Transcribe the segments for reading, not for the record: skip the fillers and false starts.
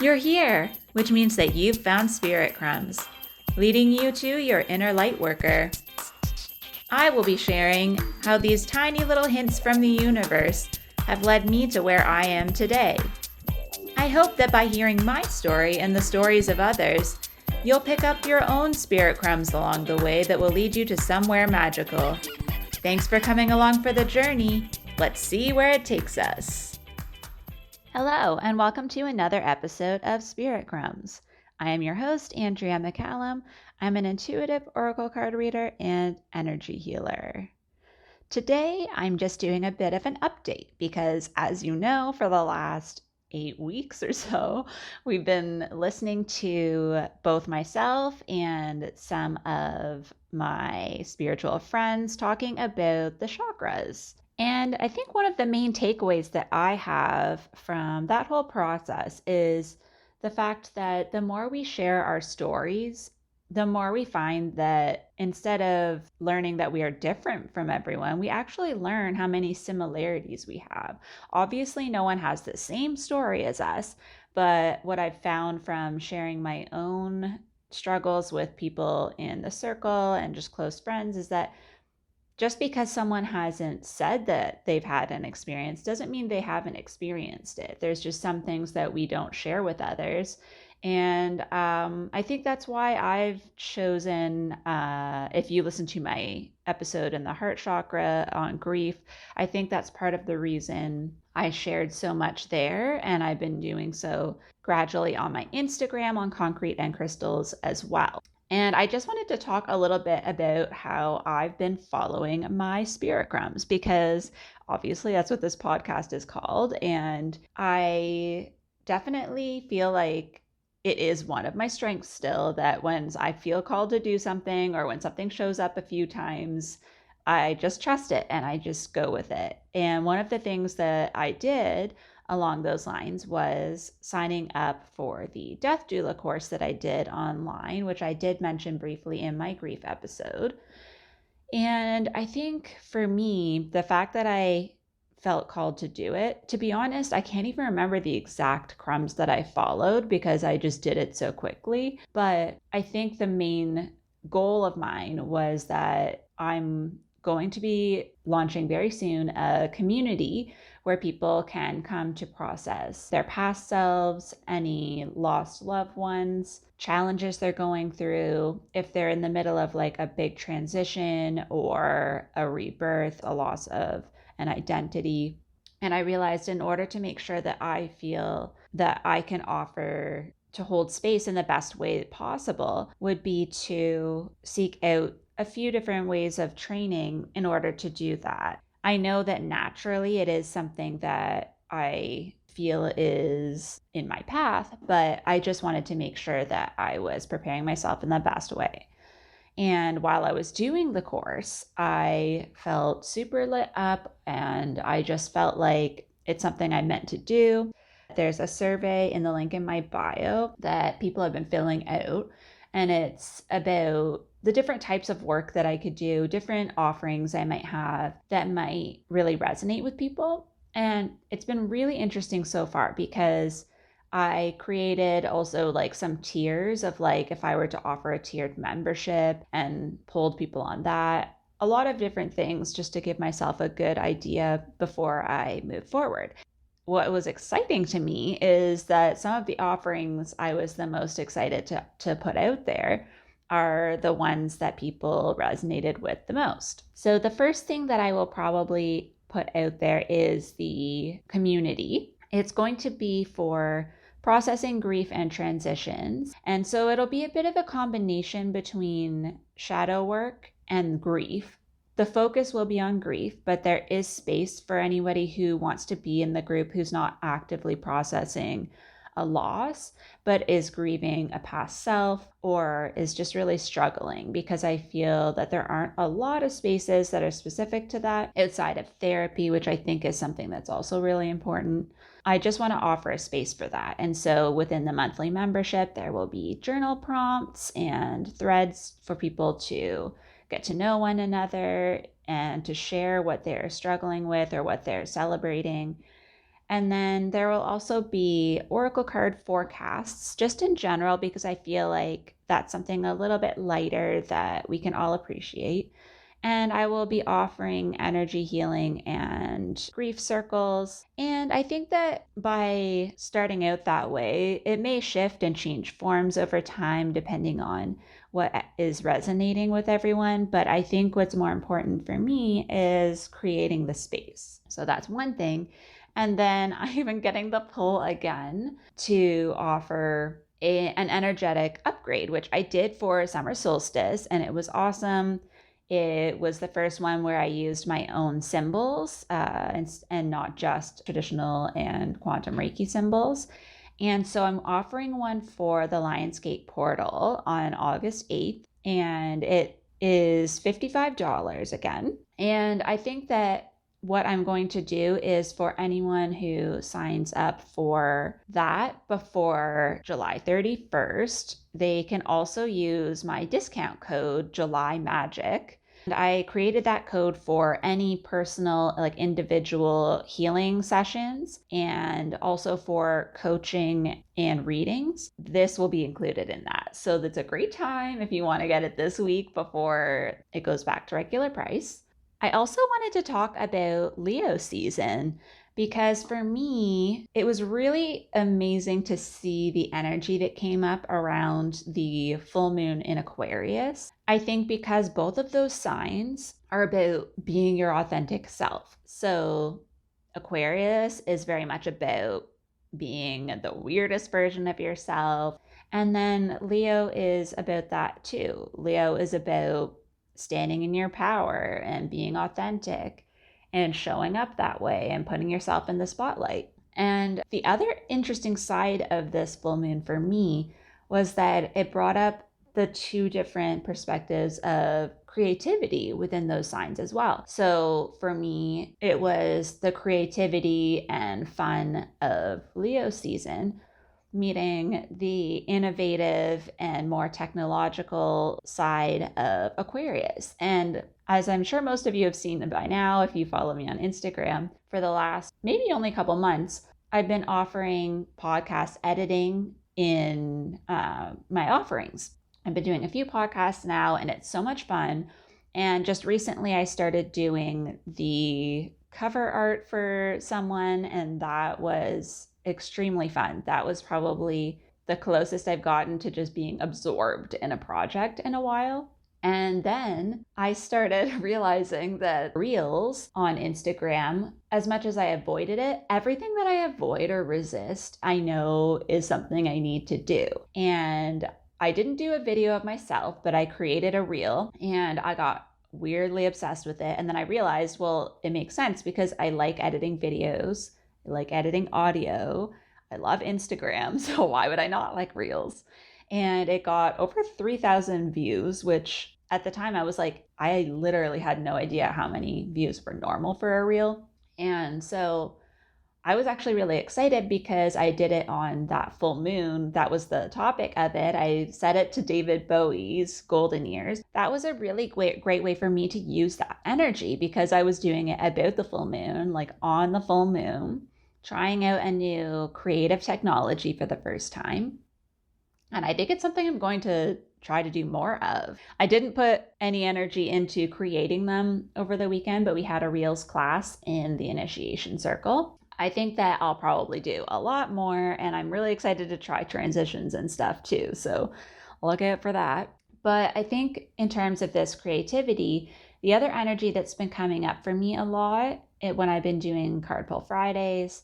You're here, which means that you've found Spirit Crumbs, leading you to your inner light worker. I will be sharing how these tiny little hints from the universe have led me to where I am today. I hope that by hearing my story and the stories of others, you'll pick up your own spirit crumbs along the way that will lead you to somewhere magical. Thanks for coming along for the journey. Let's see where it takes us. Hello, and welcome to another episode of Spirit Crumbs. I am your host, Andrea McCallum. I'm an intuitive oracle card reader and energy healer. Today, I'm just doing a bit of an update because, as you know, for the last 8 weeks or so, we've been listening to both myself and some of my spiritual friends talking about the chakras. And I think one of the main takeaways that I have from that whole process is the fact that the more we share our stories, the more we find that instead of learning that we are different from everyone, we actually learn how many similarities we have. Obviously, no one has the same story as us, but what I've found from sharing my own struggles with people in the circle and just close friends is that just because someone hasn't said that they've had an experience doesn't mean they haven't experienced it. There's just some things that we don't share with others. And I think that's why I've chosen, if you listen to my episode in the heart chakra on grief, I think that's part of the reason I shared so much there. And I've been doing so gradually on my Instagram on Concrete and Crystals as well. And I just wanted to talk a little bit about how I've been following my spirit crumbs, because obviously that's what this podcast is called. And I definitely feel like it is one of my strengths still, that when I feel called to do something or when something shows up a few times, I just trust it and I just go with it. And one of the things that I did along those lines was signing up for the death doula course that I did online, which I did mention briefly in my grief episode. And I think for me, the fact that I felt called to do it, to be honest, I can't even remember the exact crumbs that I followed because I just did it so quickly. But I think the main goal of mine was that I'm going to be launching very soon a community where people can come to process their past selves, any lost loved ones, challenges they're going through, if they're in the middle of like a big transition or a rebirth, a loss of an identity. And I realized in order to make sure that I feel that I can offer to hold space in the best way possible would be to seek out a few different ways of training in order to do that. I know that naturally it is something that I feel is in my path, but I just wanted to make sure that I was preparing myself in the best way. And while I was doing the course, I felt super lit up and I just felt like it's something I meant to do. There's a survey in the link in my bio that people have been filling out, and it's about the different types of work that I could do, different offerings I might have that might really resonate with people. And it's been really interesting so far because I created also like some tiers of like if I were to offer a tiered membership and polled people on that, a lot of different things just to give myself a good idea before I move forward. What was exciting to me is that some of the offerings I was the most excited to put out there are the ones that people resonated with the most. So the first thing that I will probably put out there is the community. It's going to be for processing grief and transitions. And so it'll be a bit of a combination between shadow work and grief. The focus will be on grief, but there is space for anybody who wants to be in the group who's not actively processing a loss, but is grieving a past self or is just really struggling, because I feel that there aren't a lot of spaces that are specific to that outside of therapy, which I think is something that's also really important. I just want to offer a space for that. And so within the monthly membership, there will be journal prompts and threads for people to get to know one another and to share what they're struggling with or what they're celebrating. And then there will also be oracle card forecasts, just in general, because I feel like that's something a little bit lighter that we can all appreciate. And I will be offering energy healing and grief circles. And I think that by starting out that way, it may shift and change forms over time depending on what is resonating with everyone. But I think what's more important for me is creating the space. So that's one thing. And then I've been getting the pull again to offer an energetic upgrade, which I did for summer solstice, and it was awesome. It was the first one where I used my own symbols and not just traditional and quantum Reiki symbols. And so I'm offering one for the Lionsgate portal on August 8th, and it is $55 again. And I think that what I'm going to do is for anyone who signs up for that before July 31st, they can also use my discount code July Magic. And I created that code for any personal, like individual healing sessions and also for coaching and readings. This will be included in that. So that's a great time if you want to get it this week before it goes back to regular price. I also wanted to talk about Leo season because for me, it was really amazing to see the energy that came up around the full moon in Aquarius. I think because both of those signs are about being your authentic self. So Aquarius is very much about being the weirdest version of yourself. And then Leo is about that too. Leo is about standing in your power and being authentic and showing up that way and putting yourself in the spotlight. And the other interesting side of this full moon for me was that it brought up the two different perspectives of creativity within those signs as well. So for me, it was the creativity and fun of Leo season meeting the innovative and more technological side of Aquarius. And as I'm sure most of you have seen by now, if you follow me on Instagram, for the last maybe only couple months, I've been offering podcast editing in my offerings. I've been doing a few podcasts now, and it's so much fun. And just recently, I started doing the cover art for someone, and that was extremely fun. That was probably the closest I've gotten to just being absorbed in a project in a while. And then I started realizing that Reels on Instagram, as much as I avoided it, everything that I avoid or resist, I know is something I need to do. And I didn't do a video of myself, but I created a Reel and I got weirdly obsessed with it. And then I realized, well, it makes sense because I like editing videos. I like editing audio. I love Instagram. So why would I not like Reels? And it got over 3,000 views, which at the time I was like, I literally had no idea how many views were normal for a Reel. And so I was actually really excited because I did it on that full moon. That was the topic of it. I set it to David Bowie's Golden Years. That was a really great way for me to use that energy because I was doing it about the full moon, like on the full moon, trying out a new creative technology for the first time. And I think it's something I'm going to try to do more of. I didn't put any energy into creating them over the weekend, but we had a Reels class in the initiation circle. I think that I'll probably do a lot more, and I'm really excited to try transitions and stuff too. So look out for that. But I think in terms of this creativity, the other energy that's been coming up for me a lot when I've been doing Card Pull Fridays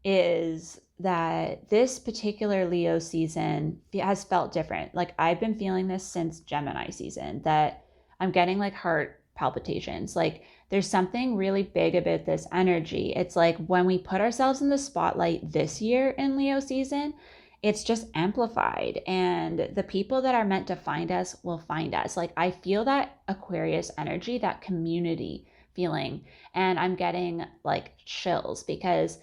is that this particular Leo season has felt different. Like I've been feeling this since Gemini season, that I'm getting like heart palpitations. Like there's something really big about this energy. It's like when we put ourselves in the spotlight this year in Leo season, it's just amplified, and the people that are meant to find us will find us. Like I feel that Aquarius energy, that community feeling, and I'm getting like chills because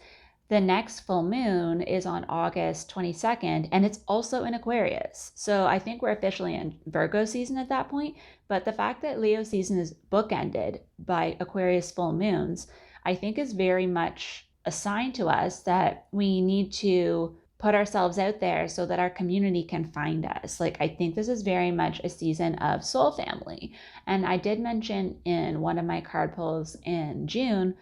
the next full moon is on August 22nd, and it's also in Aquarius. So I think we're officially in Virgo season at that point. But the fact that Leo season is bookended by Aquarius full moons, I think is very much a sign to us that we need to put ourselves out there so that our community can find us. Like, I think this is very much a season of soul family. And I did mention in one of my card pulls in June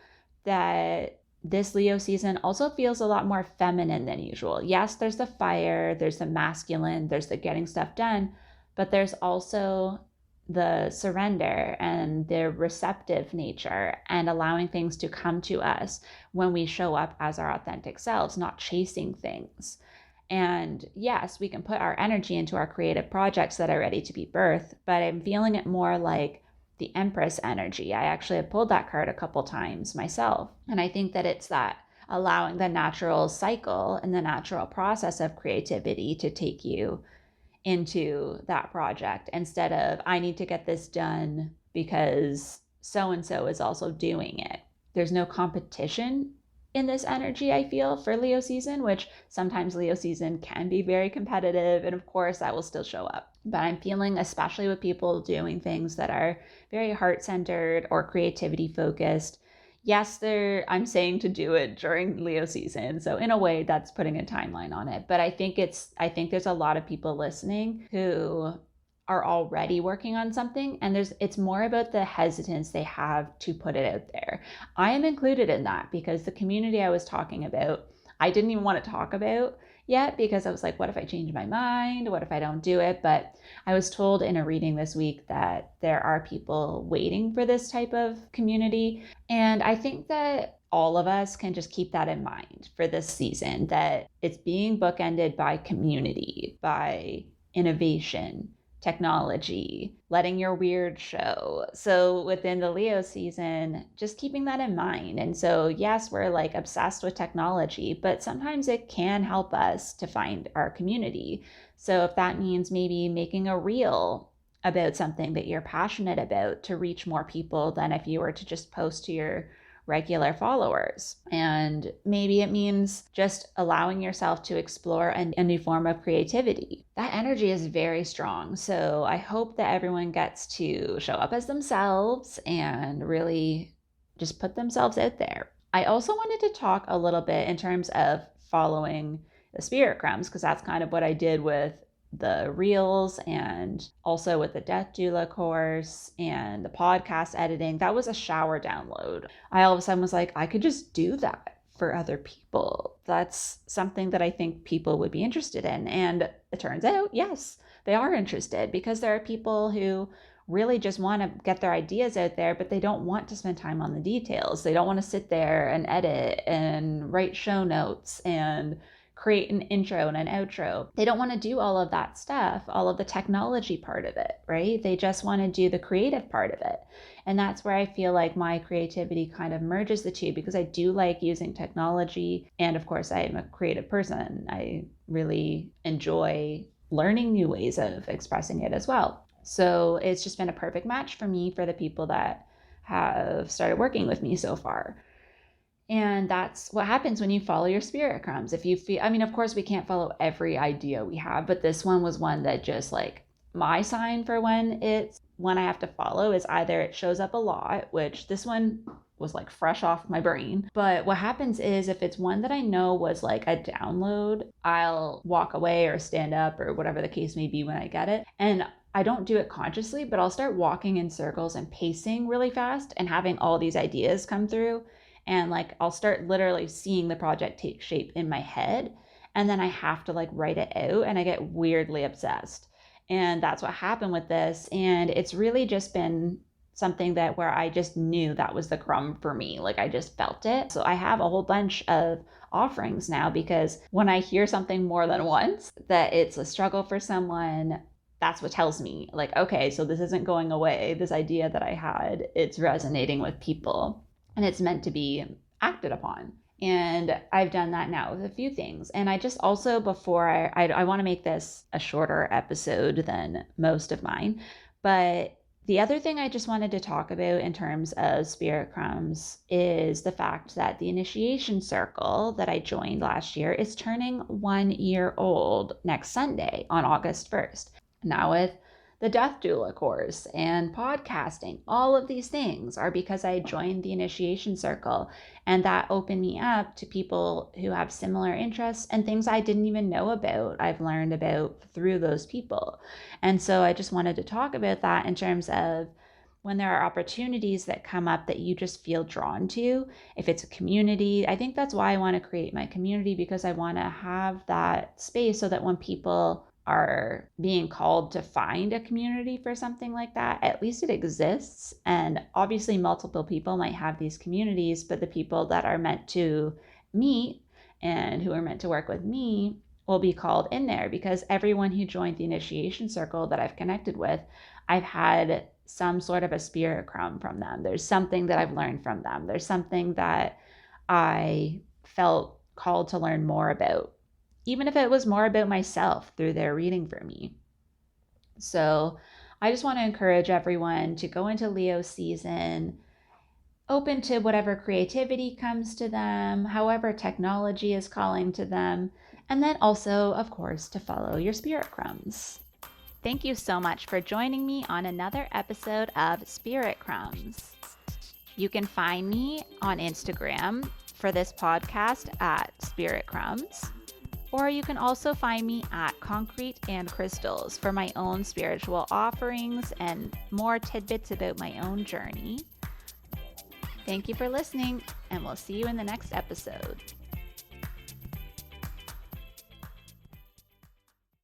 that this Leo season also feels a lot more feminine than usual. Yes, there's the fire, there's the masculine, there's the getting stuff done, but there's also the surrender and the receptive nature and allowing things to come to us when we show up as our authentic selves, not chasing things. And yes, we can put our energy into our creative projects that are ready to be birthed, but I'm feeling it more like the Empress energy. I actually have pulled that card a couple times myself. And I think that it's that allowing the natural cycle and the natural process of creativity to take you into that project instead of, I need to get this done because so-and-so is also doing it. There's no competition in this energy, I feel, for Leo season, which sometimes Leo season can be very competitive. And of course, that will still show up. But I'm feeling, especially with people doing things that are very heart-centered or creativity focused. Yes, I'm saying to do it during Leo season. So in a way, that's putting a timeline on it. But I think there's a lot of people listening who are already working on something, and it's more about the hesitance they have to put it out there. I am included in that because the community I was talking about, I didn't even want to talk about yet because I was like, what if I change my mind? What if I don't do it? But I was told in a reading this week that there are people waiting for this type of community. And I think that all of us can just keep that in mind for this season, that it's being bookended by community, by innovation, technology, letting your weird show. So within the Leo season, just keeping that in mind. And so, yes, we're like obsessed with technology, but sometimes it can help us to find our community. So if that means maybe making a reel about something that you're passionate about to reach more people than if you were to just post to your regular followers. And maybe it means just allowing yourself to explore a new form of creativity. That energy is very strong. So I hope that everyone gets to show up as themselves and really just put themselves out there. I also wanted to talk a little bit in terms of following the spirit crumbs, because that's kind of what I did with the reels and also with the death doula course and the podcast editing. That was a shower download. I all of a sudden was like, I could just do that for other people. That's something that I think people would be interested in. And it turns out, yes, they are interested, because there are people who really just want to get their ideas out there, but they don't want to spend time on the details. They don't want to sit there and edit and write show notes and create an intro and an outro. They don't want to do all of that stuff, all of the technology part of it, right? They just want to do the creative part of it. And that's where I feel like my creativity kind of merges the two, because I do like using technology. And of course, I am a creative person. I really enjoy learning new ways of expressing it as well. So it's just been a perfect match for me, for the people that have started working with me so far. And that's what happens when you follow your spirit crumbs. If you feel, I mean, of course, we can't follow every idea we have, but this one was one that just like, my sign for when I have to follow is either it shows up a lot, which this one was like fresh off my brain. But what happens is, if it's one that I know was like a download, I'll walk away or stand up or whatever the case may be when I get it. And I don't do it consciously, but I'll start walking in circles and pacing really fast and having all these ideas come through. And like, I'll start literally seeing the project take shape in my head. And then I have to like write it out, and I get weirdly obsessed. And that's what happened with this. And it's really just been something that where I just knew that was the crumb for me. Like, I just felt it. So I have a whole bunch of offerings now, because when I hear something more than once that it's a struggle for someone, that's what tells me like, okay, so this isn't going away. This idea that I had, it's resonating with people. And it's meant to be acted upon. And I've done that now with a few things. And I just also, before I want to make this a shorter episode than most of mine, but the other thing I just wanted to talk about in terms of spirit crumbs is the fact that the initiation circle that I joined last year is turning 1 year old next Sunday on August 1st. Now, with the death doula course and podcasting. All of these things are because I joined the initiation circle, and that opened me up to people who have similar interests and things I didn't even know about. I've learned about through those people. And so I just wanted to talk about that in terms of when there are opportunities that come up that you just feel drawn to. If it's a community, I think that's why I want to create my community, because I want to have that space so that when people are being called to find a community for something like that, at least it exists. And obviously multiple people might have these communities, but the people that are meant to meet and who are meant to work with me will be called in there, because everyone who joined the initiation circle that I've connected with, I've had some sort of a spirit crumb from them. There's something that I've learned from them. There's something that I felt called to learn more about, even if it was more about myself through their reading for me. So I just want to encourage everyone to go into Leo season open to whatever creativity comes to them, however technology is calling to them, and then also, of course, to follow your spirit crumbs. Thank you so much for joining me on another episode of Spirit Crumbs. You can find me on Instagram for this podcast at Spirit Crumbs, or you can also find me at Concrete and Crystals for my own spiritual offerings and more tidbits about my own journey. Thank you for listening, and we'll see you in the next episode.